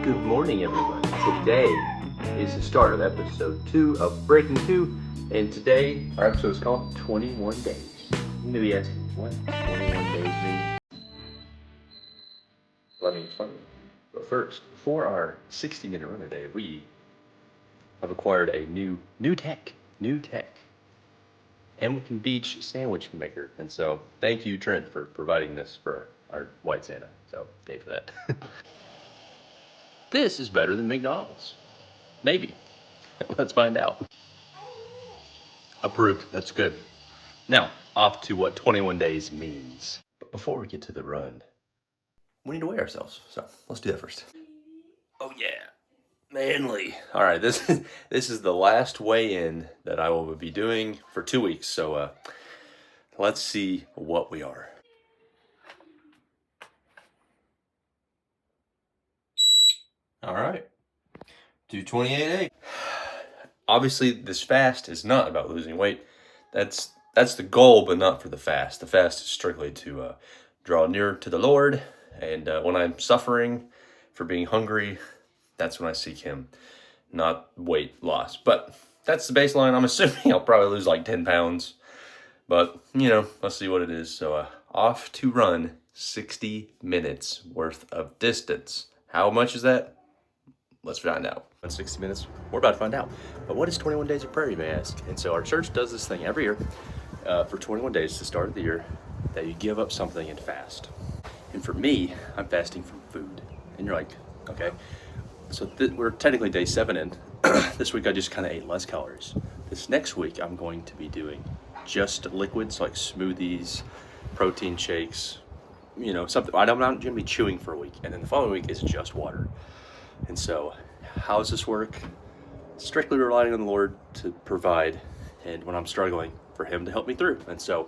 Good morning, everybody. Today is the start of episode 2 of Breaking 2, and today our episode is called 21 Days. You may be asking, what 21 days mean? Well, I mean, it's funny. But first, for our 60-minute run today, we have acquired a new tech, Hamilton Beach sandwich maker. And so, thank you, Trent, for providing this for our White Santa. So, pay for that. This is better than McDonald's. Maybe. Let's find out. Approved. That's good. Now, off to what 21 days means. But before we get to the run, we need to weigh ourselves. So let's do that first. Oh yeah, manly. All right, this is the last weigh-in that I will be doing for 2 weeks. So let's see what we are. All right, 228.8. Obviously, this fast is not about losing weight. That's the goal, but not for the fast. The fast is strictly to draw near to the Lord. And when I'm suffering for being hungry, that's when I seek Him, not weight loss. But that's the baseline. I'm assuming I'll probably lose like 10 pounds. But, let's see what it is. So off to run 60 minutes worth of distance. How much is that? Let's find out. In 60 minutes, we're about to find out. But what is 21 Days of Prayer, you may ask? And so our church does this thing every year for 21 days to start of the year that you give up something and fast. And for me, I'm fasting from food. And you're like, okay. So we're technically day 7 in. This week I just kind of ate less calories. This next week I'm going to be doing just liquids like smoothies, protein shakes, something. I'm not going to be chewing for a week. And then the following week is just water. And so, how does this work? Strictly relying on the Lord to provide, and when I'm struggling, for Him to help me through. And so,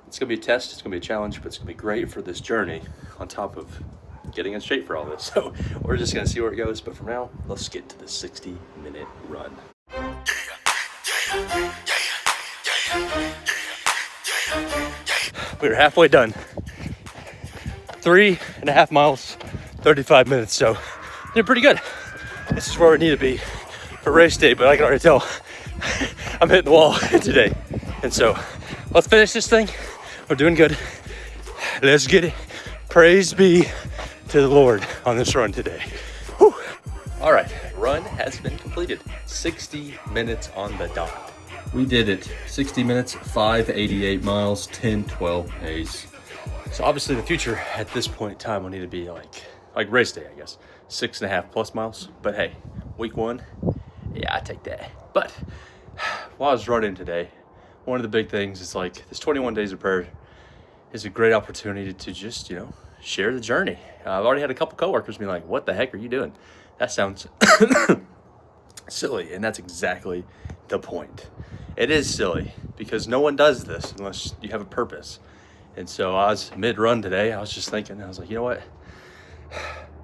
it's going to be a test, it's going to be a challenge, but it's going to be great for this journey on top of getting in shape for all this. So, we're just going to see where it goes, but for now, let's get to the 60-minute run. We're halfway done. 3.5 miles, 35 minutes, so they're pretty good. This is where we need to be for race day, but I can already tell I'm hitting the wall today. And so let's finish this thing. We're doing good. Let's get it. Praise be to the Lord on this run today. Whew. All right, run has been completed. 60 minutes on the dot. We did it. 60 minutes, 588 miles, 10-12 pace. So obviously the future at this point in time will need to be like race day, I guess. 6.5 plus miles. But hey, week 1, yeah, I take that. But while I was running today, one of the big things is this 21 days of prayer is a great opportunity to just, share the journey. I've already had a couple coworkers be like, what the heck are you doing? That sounds silly. And that's exactly the point. It is silly because no one does this unless you have a purpose. And so I was mid-run today. I was just thinking, I was like, you know what?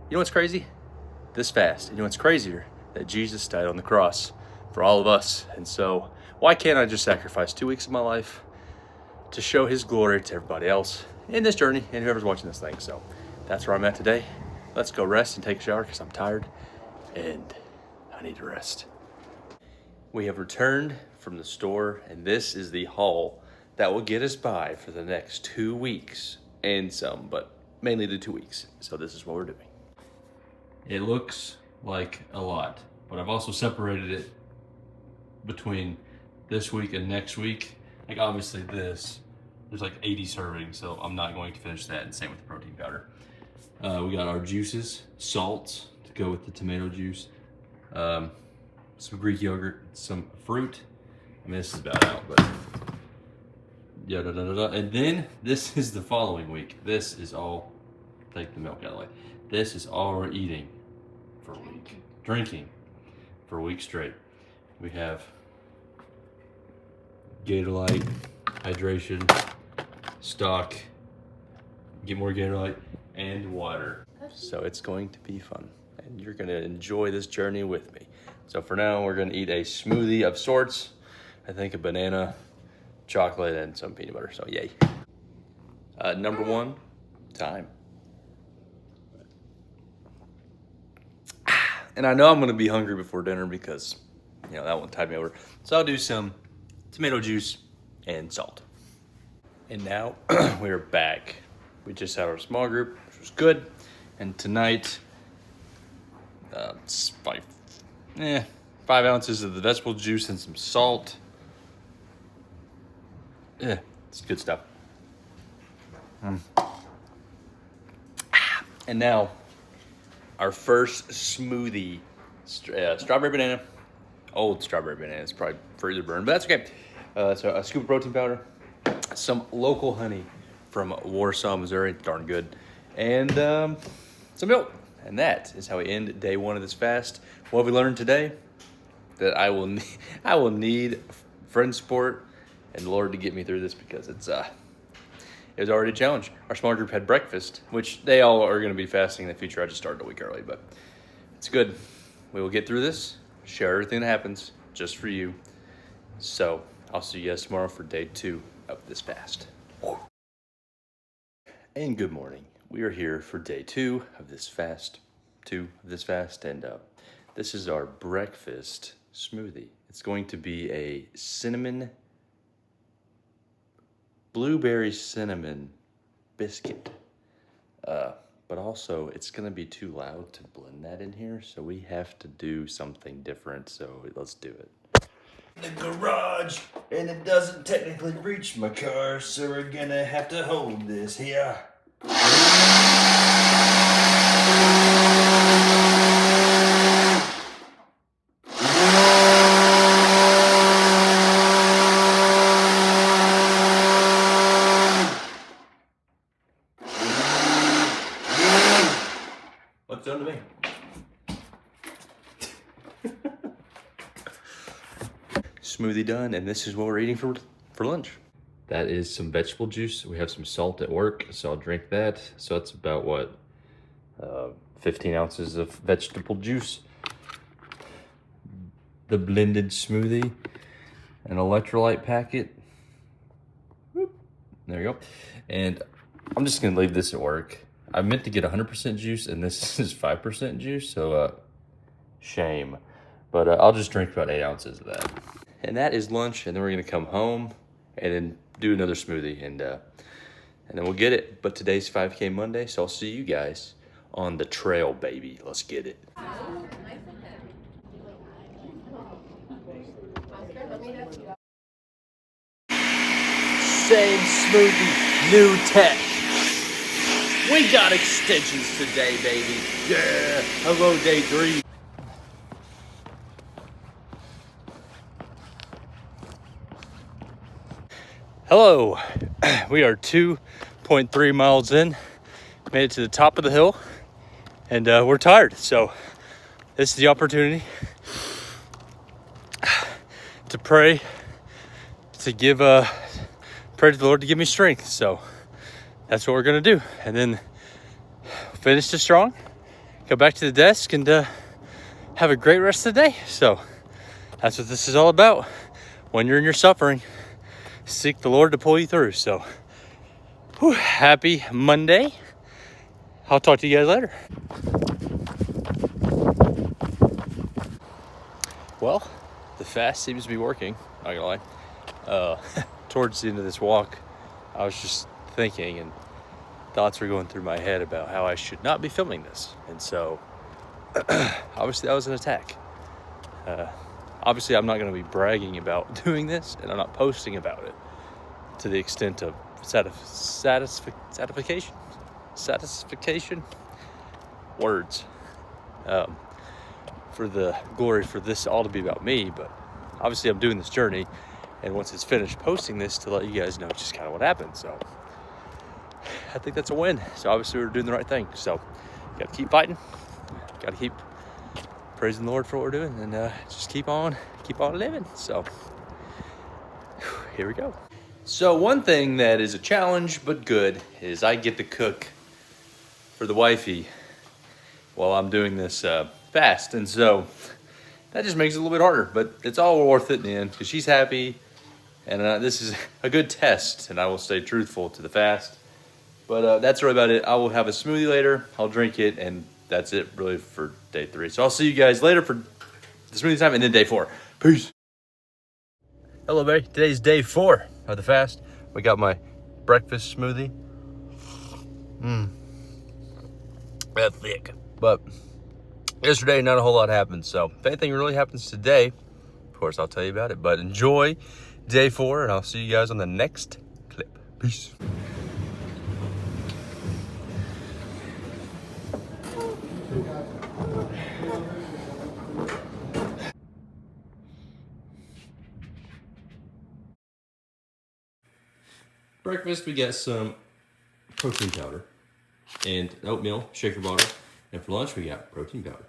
You know what's crazy? This fast. You know what's crazier? That Jesus died on the cross for all of us. And so why can't I just sacrifice 2 weeks of my life to show His glory to everybody else in this journey and whoever's watching this thing? So that's where I'm at today. Let's go rest and take a shower because I'm tired and I need to rest. We have returned from the store, and this is the haul that will get us by for the next 2 weeks and some, but mainly the 2 weeks. So this is what we're doing. It looks like a lot, but I've also separated it between this week and next week. Obviously there's 80 servings, so I'm not going to finish that, and same with the protein powder. We got our juices, salt to go with the tomato juice, some Greek yogurt, some fruit. This is about out, but and then this is the following week. This is all, take the milk out of the way. This is all we're eating for a week, drinking for a week straight. We have Gatorade, hydration, stock, get more Gatorade, and water. So it's going to be fun, and you're gonna enjoy this journey with me. So for now, we're gonna eat a smoothie of sorts. I think a banana, chocolate, and some peanut butter, so yay. Number 1, time. And I know I'm gonna be hungry before dinner because, you know, that one tied me over. So I'll do some tomato juice and salt. And now we're back. We just had our small group, which was good. And tonight, it's 5 ounces of the vegetable juice and some salt. Yeah, it's good stuff. And now, our first smoothie, strawberry banana. Old strawberry banana, it's probably further burned, but that's okay. So a scoop of protein powder, some local honey from Warsaw, Missouri, darn good, and some milk. And that is how we end day one of this fast. What have we learned today? That I will need friend support and the Lord to get me through this, because it was already a challenge. Our small group had breakfast, which they all are going to be fasting in the future. I just started a week early, but it's good. We will get through this, share everything that happens just for you. So I'll see you guys tomorrow for day 2 of this fast. And good morning. We are here for day 2 of this fast. And this is our breakfast smoothie. It's going to be a blueberry cinnamon biscuit. But also it's gonna be too loud to blend that in here, so we have to do something different, so let's do it. The garage, and it doesn't technically reach my car, so we're gonna have to hold this here. Looks done to me. Smoothie done, and this is what we're eating for lunch. That is some vegetable juice. We have some salt at work, so I'll drink that. So that's about what, 15 ounces of vegetable juice. The blended smoothie, an electrolyte packet. Whoop. There you go. And I'm just gonna leave this at work. I meant to get 100% juice, and this is 5% juice, so shame. But I'll just drink about 8 ounces of that. And that is lunch, and then we're gonna come home and then do another smoothie, and then we'll get it. But today's 5K Monday, so I'll see you guys on the trail, baby. Let's get it. Same smoothie, new tech. We got extensions today, baby. Yeah, hello day 3. Hello, we are 2.3 miles in, made it to the top of the hill, and we're tired, so this is the opportunity to pray, to pray to the Lord to give me strength. So that's what we're gonna do, and then finish this strong, go back to the desk, and have a great rest of the day. So that's what this is all about. When you're in your suffering, seek the Lord to pull you through. So happy Monday. I'll talk to you guys later. Well, the fast seems to be working, not gonna lie. Towards the end of this walk, I was just thinking, and thoughts were going through my head about how I should not be filming this. And so obviously that was an attack. Obviously I'm not going to be bragging about doing this, and I'm not posting about it to the extent of satisfaction words, for the glory for this all to be about me. But obviously I'm doing this journey, and once it's finished, posting this to let you guys know just kind of what happened. So I think that's a win. So obviously we're doing the right thing. So got to keep fighting, got to keep praising the Lord for what we're doing, and just keep on living. So here we go. So one thing that is a challenge but good is I get to cook for the wifey while I'm doing this fast, and so that just makes it a little bit harder, but it's all worth it in the end because she's happy, and this is a good test, and I will stay truthful to the fast. But that's really about it. I will have a smoothie later. I'll drink it, and that's it really for day 3. So I'll see you guys later for the smoothie time and then day 4. Peace. Hello, everybody. Today's day 4 of the fast. We got my breakfast smoothie. That's thick. But yesterday, not a whole lot happened. So if anything really happens today, of course, I'll tell you about it. But enjoy day 4, and I'll see you guys on the next clip. Peace. Breakfast, we got some protein powder and oatmeal, shaker bottle. And for lunch, we got protein powder.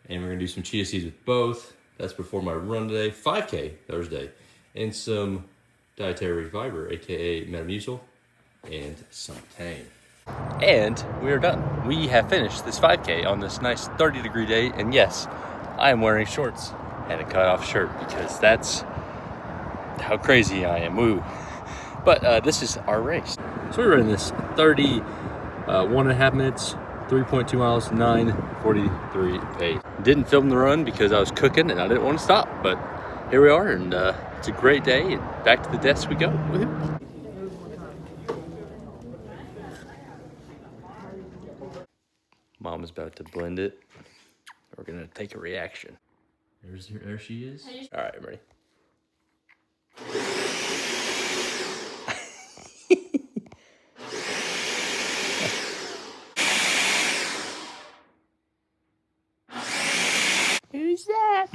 And we're gonna do some chia seeds with both. That's before my run today, 5K Thursday. And some dietary fiber, AKA Metamucil, and some Tang. And we are done. We have finished this 5K on this nice 30-degree day. And yes, I am wearing shorts and a cut-off shirt because that's how crazy I am. Woo. But this is our race. So we ran this 1.5 minutes, 3.2 miles, 9:43 pace. Didn't film the run because I was cooking and I didn't want to stop, but here we are, and it's a great day, and back to the desk we go. Woo-hoo. Mom is about to blend it. We're gonna take a reaction. There she is. All right, I'm ready. Who's that?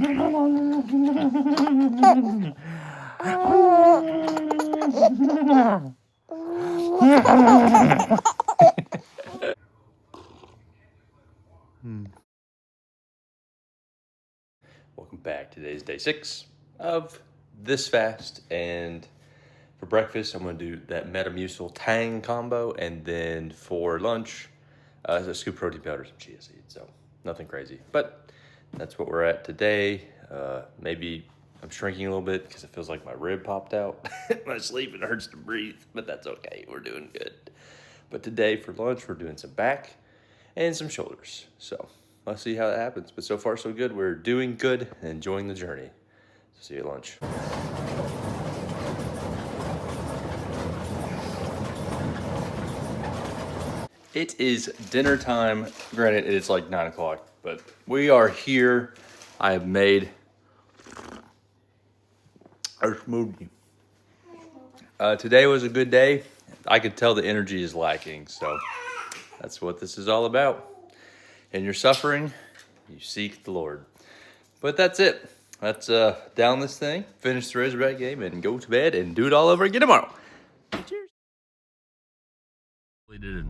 Welcome back. Today's day 6 of this fast, and for breakfast I'm going to do that Metamucil Tang combo, and then for lunch a scoop protein powder, some chia seeds. So nothing crazy, but that's what we're at today. Maybe I'm shrinking a little bit because it feels like my rib popped out. My sleep, it hurts to breathe, but that's okay. We're doing good. But today for lunch, we're doing some back and some shoulders. So let's see how that happens. But so far, so good. We're doing good and enjoying the journey. So see you at lunch. It is dinner time. Granted, it's like 9 o'clock, but we are here. I have made our smoothie. Today was a good day. I could tell the energy is lacking, so that's what this is all about. In your suffering, you seek the Lord. But that's it. Let's down this thing, finish the Razorback game, and go to bed and do it all over again tomorrow. Cheers. We did,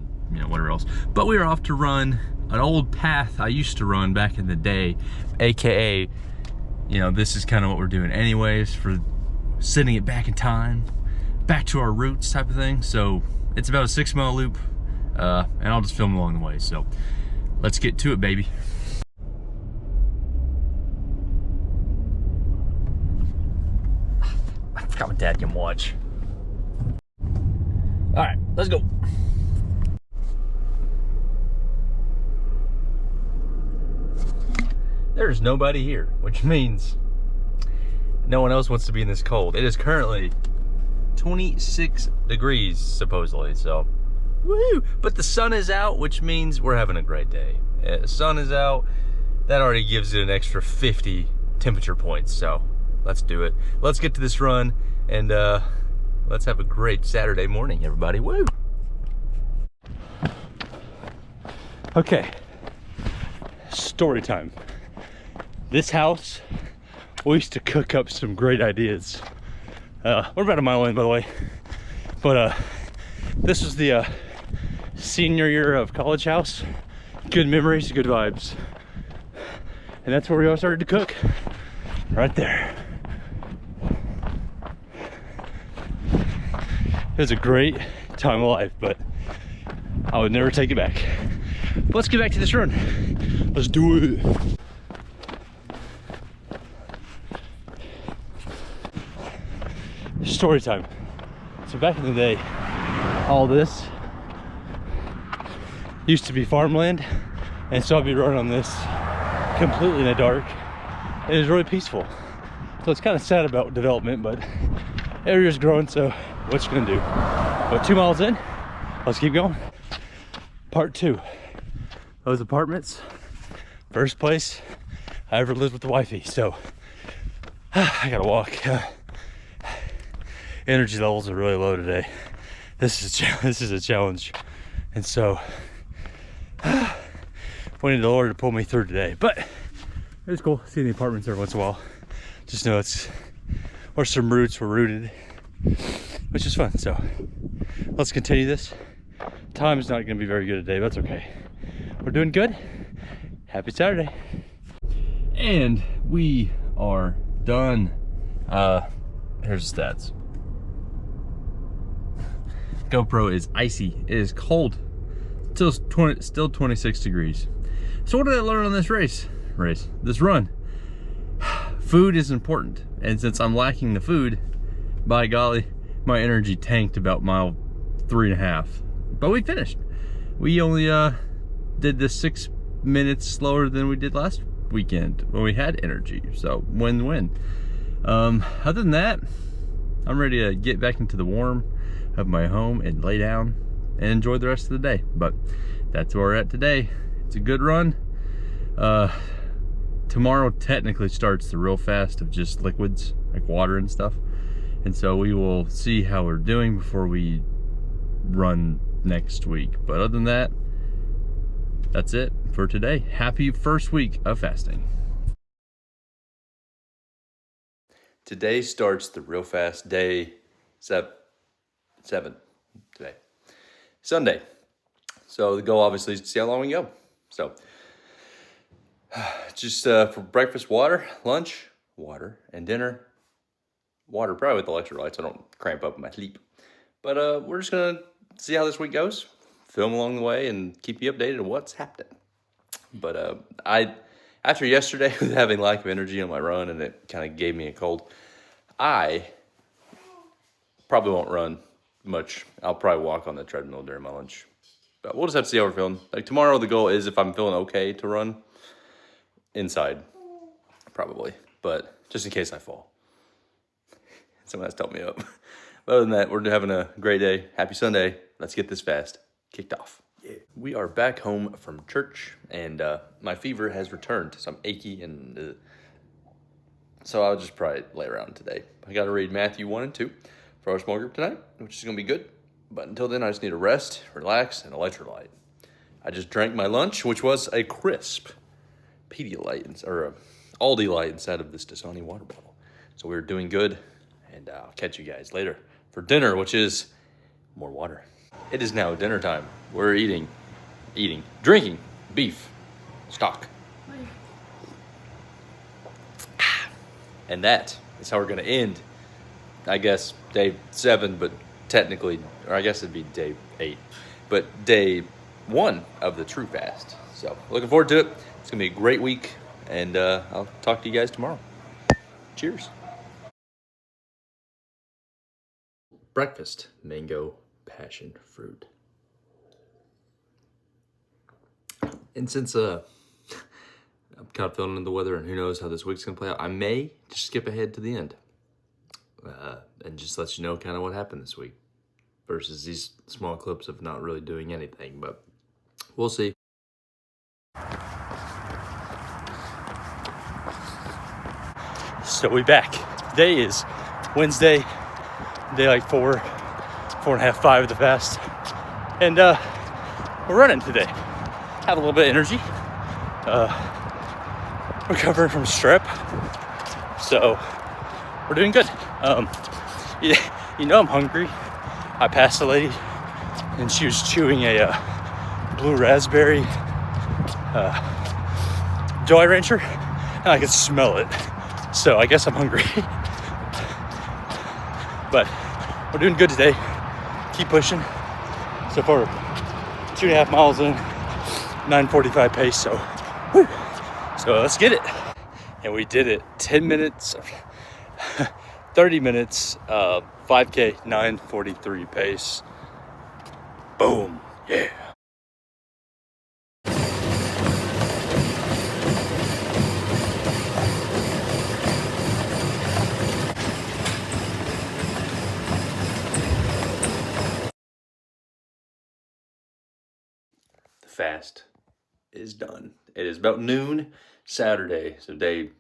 whatever else. But we are off to run an old path I used to run back in the day, AKA, this is kind of what we're doing anyways, for sending it back in time, back to our roots type of thing. So it's about a 6-mile loop, and I'll just film along the way. So let's get to it, baby. I forgot my dad can watch. All right, let's go. There's nobody here, which means no one else wants to be in this cold. It is currently 26 degrees, supposedly, so woo! But the sun is out, which means we're having a great day. The sun is out. That already gives it an extra 50 temperature points, so let's do it. Let's get to this run, and let's have a great Saturday morning, everybody. Woo! Okay, story time. This house, we used to cook up some great ideas. We're about a mile in, by the way. But this was the senior year of college house. Good memories, good vibes. And that's where we all started to cook. Right there. It was a great time of life, but I would never take it back. But let's get back to this run. Let's do it. Story time. So back in the day, all this used to be farmland, And so I'll be running on this completely in the dark. It is really peaceful. So it's kind of sad about development, but area's growing, so what you gonna do? But 2 miles in, let's keep going. Part 2. Those apartments, first place I ever lived with the wifey, so I gotta walk. Energy levels are really low today. This is a challenge, and so we need the Lord to pull me through today. But it's cool seeing the apartments every once in a while. Just know it's where some roots were rooted, which is fun. So let's continue this. Time's not going to be very good today, but that's okay. We're doing good. Happy Saturday. And we are done. Here's the stats. GoPro is icy. It is cold. Still 26 degrees. So what did I learn on this this run? Food is important, and since I'm lacking the food, by golly, my energy tanked about mile 3.5. But we finished. We only did this 6 minutes slower than we did last weekend when we had energy. So win-win. Other than that, I'm ready to get back into the warm of my home and lay down and enjoy the rest of the day. But that's where we're at today. It's a good run. Tomorrow technically starts the real fast of just liquids like water and stuff, and so we will see how we're doing before we run next week. But other than that, that's it for today. Happy first week of fasting. Today starts the real fast day 7 today, Sunday. So the goal obviously is to see how long we go. So just for breakfast, water, lunch, water, and dinner, water, probably with electrolytes. I don't cramp up in my sleep. But we're just gonna see how this week goes, film along the way, and keep you updated on what's happening. But after yesterday with having lack of energy on my run, and it kind of gave me a cold, I probably won't run much. I'll probably walk on the treadmill during my lunch. But we'll just have to see how we're feeling. Like tomorrow, the goal is if I'm feeling okay to run inside, probably. But just in case I fall, someone has to help me up. But other than that, we're having a great day. Happy Sunday. Let's get this fast kicked off. Yeah. We are back home from church, and my fever has returned, so I'm achy, and so I'll just probably lay around today. I got to read Matthew 1 and 2 for our small group tonight, which is going to be good. But until then, I just need to rest, relax, and electrolyte. I just drank my lunch, which was a crisp Pedialyte, or Aldi Light inside of this Dasani water bottle. So we're doing good, and I'll catch you guys later for dinner, which is more water. It is now dinner time. We're drinking beef stock. And that is how we're going to end, I guess, day 7, but technically, or I guess it'd be day 8, but day 1 of the true fast. So looking forward to it. It's going to be a great week, and I'll talk to you guys tomorrow. Cheers. Breakfast, mango, passion fruit. And since I'm kind of feeling in the weather, and who knows how this week's going to play out, I may just skip ahead to the end and just let you know kind of what happened this week versus these small clips of not really doing anything, but we'll see. So we back. Today is Wednesday, day like 4.5, 5 of the fast. And we're running today. Have a little bit of energy. Recovering from strep. So we're doing good. You know I'm hungry. I passed a lady and she was chewing a blue raspberry Jolly Rancher, and I could smell it. So I guess I'm hungry. But we're doing good today. Keep pushing. So far, 2.5 miles in, 9:45 pace. So, whew. So let's get it. And we did it. 10 minutes, 30 minutes, 5K, 9:43 pace. Boom. Yeah. fast is done. It is about noon Saturday, so I guess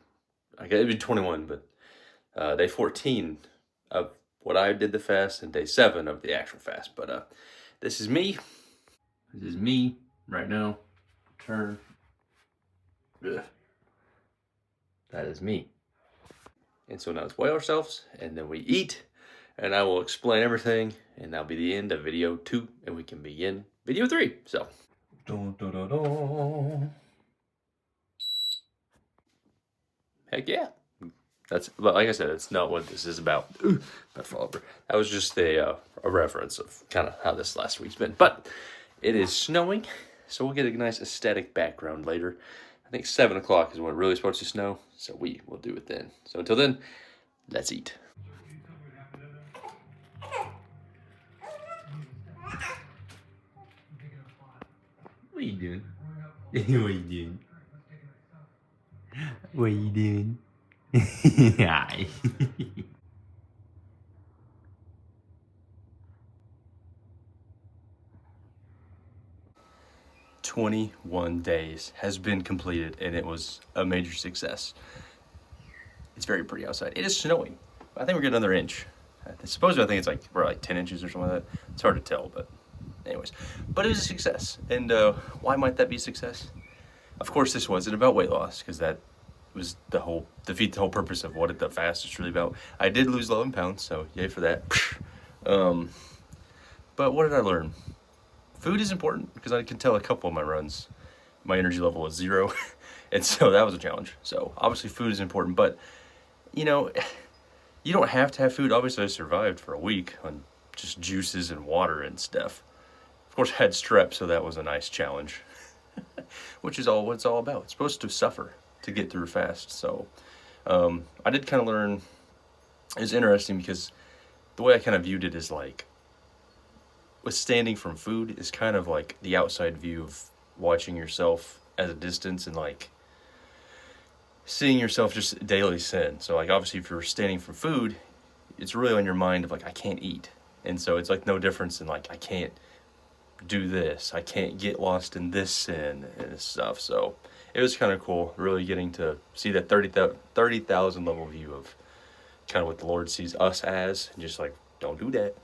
it'd be 21, but day 14 of what I did the fast and day 7 of the actual fast. But this is me. This is me right now. Turn. Ugh. That is me. And so now let's weigh ourselves, and then we eat, and I will explain everything, and that'll be the end of video 2, and we can begin video 3. So. Dun, dun, dun, dun. Heck yeah. That's, but like I said, it's not what this is about. That was just a reference of kind of how this last week's been. But it is snowing, so we'll get a nice aesthetic background later. I think 7 o'clock is when it really starts to snow, so we will do it then. So until then, let's eat. What are you doing? What are you doing? What are you doing? Hi. 21 days has been completed, and it was a major success. It's very pretty outside. It is snowing. I think we're getting another inch. Supposedly, I think it's like we're like 10 inches or something like that. It's hard to tell, but anyways. But it was a success. And why might that be a success? Of course, this wasn't about weight loss, because that was defeat the whole purpose of what the fast is really about. I did lose 11 pounds, so yay for that. But what did I learn? Food is important, because I can tell a couple of my runs, my energy level was 0, and so that was a challenge. So obviously food is important, but you know, you don't have to have food. Obviously I survived for a week on just juices and water and stuff. Of course I had strep, so that was a nice challenge, which is all what it's all about. It's supposed to suffer to get through fast. So I did kind of learn. It's interesting because the way I kind of viewed it is like, withstanding from food is kind of like the outside view of watching yourself at a distance and like seeing yourself just daily sin. So like obviously if you're standing from food, it's really on your mind of like, I can't eat. And so it's like no difference in like, I can't do this, I can't get lost in this sin and stuff. So it was kind of cool really getting to see that 30,000 level view of kind of what the Lord sees us as, and just like, don't do that,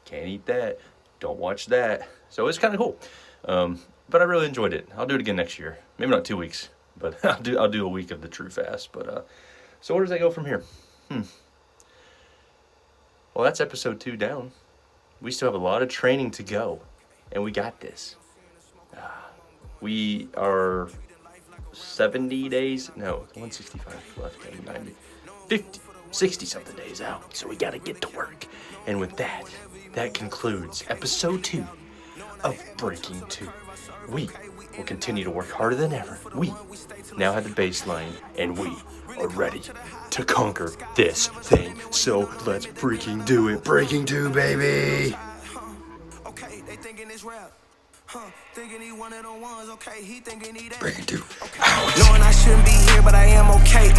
can't eat that, don't watch that. So it's kind of cool. But I really enjoyed it. I'll do it again next year. Maybe not 2 weeks, but I'll do a week of the true fast. But so where does that go from here? Well, that's episode 2 down. We still have a lot of training to go, and we got this. We are 70 days, no, 165 left, 90, 50, 60 something days out. So we got to get to work. And with that, that concludes episode 2 of Breaking 2. We will continue to work harder than ever. We now have the baseline, and we are ready to conquer this thing. So let's freaking do it. Breaking 2, baby. Okay, they thinking it's rap. Thinking he one of the ones, okay, he thinking he that. Breaking 2. Knowing I shouldn't be here, but I am okay.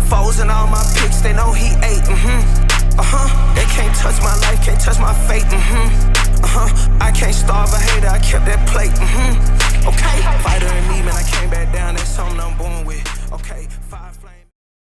Foes and all my picks, they know he ate. They can't touch my life, can't touch my fate. I can't starve a hater, I kept that plate. Okay, fighter in me, man, I came back down, that's something I'm born with. Okay, 5 flames.